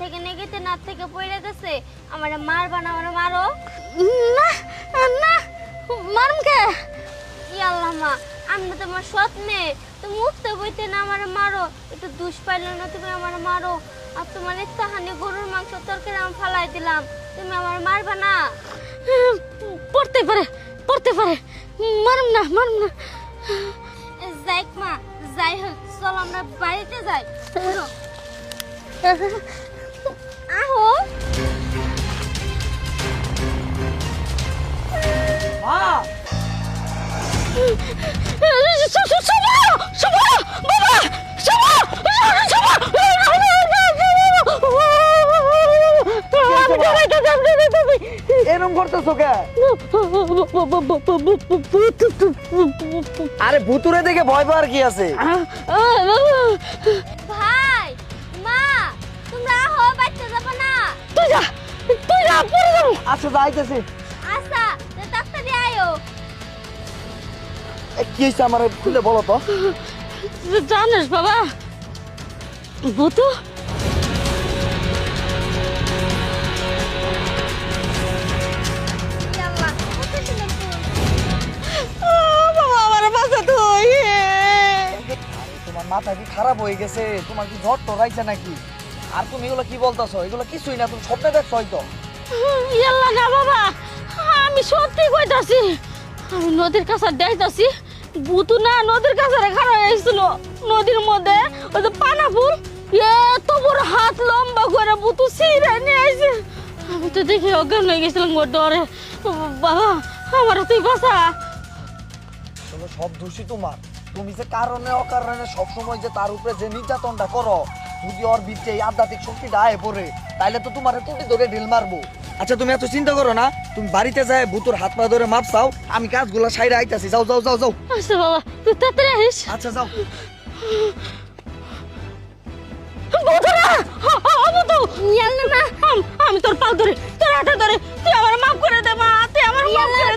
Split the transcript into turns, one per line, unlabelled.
থেকে নেগেতে নাত থেকে পড়ে গেছে আমার মারবা না আমার মারো
না না মারুম কে
ইয়াল্লাহ মা আমি তো তোমার সৎ মেয়ে তুমি উঠতে বইতে না আমার মারো একটু দুষ পাইলে না তুমি আমার মারো আর তোমার ইত্তাহানি গরুর মাংস তরকারি আমি ফালাই দিলাম তুমি আমার মারবা না
পড়তে পারে মারুম না
যাই মা যাই হোক চল আমরা বাড়িতে যাই আহো
মা এরকম করতেছো কে? আরে ভুতুরে দেখে ভয় পাওয়ার কি আছে?
ভাই মা তোমরা আহো বাচ্চা যাবে না
তুই যা পড়ে যাবো।
আচ্ছা যাইতেছি।
আচ্ছা তাড়াতাড়ি আয়ো
কি হয়েছে আমার খুলে বলো তো।
জানিস বাবা বুতু
ইয়াল্লাহ কোথায় ছিলেন তুই
বাবা আমার বাসা তুই
তোমার মাথা কি খারাপ হয়ে গেছে? তোমার কি জ্বর টরাইছে নাকি? আর তুমি এগুলো কি বলতেছো? এগুলো কিছুই না, তুমি স্বপ্নে দেখছো হয়তো।
ইয়াল্লা না বাবা আমি সত্যি কইতাছি আমি নদীর কাছে যাইতাছি বুতু না নদীর কাছে খাড়া হয়েছিল নদীর মধ্যে ওই যে পানা ফুল এত বড় হাত লম্বা করে বুতু ছিঁড়ে নিয়ে আইছে আমি তো দেখে অজ্ঞান হয়ে গেছিলাম ওর ডরে বাবা আমার তুই বাসা
আসলে সব দোষী তোমার। তুমি যে কারণে অকারণে সবসময় যে তার উপরে যে নির্যাতনটা করো, যদি ওর ভিতরে এই আধ্যাত্মিক শক্তিটা আয় পড়ে তাইলে তো তোমার তুটি ধরে ঢিল মারবো। আচ্ছা তুমি এত চিন্তা করো না, তুমি বাড়িতে যায় ভুতুর হাত পা ধরে মাপ চাও, আমি কাজগুলো সাইডে আইতাছি। যাও যাও যাও যাও।
আচ্ছা বাবা তুই তাড়াতাড়ি আসিস
আচ্ছা যাও।
বুতুরা বুতু ইয়াল্লা মা আমি তোর পা ধরে তোর হাতে ধরে তুই আমার মাফ করে দে মা তুই আমার মাফ করে দে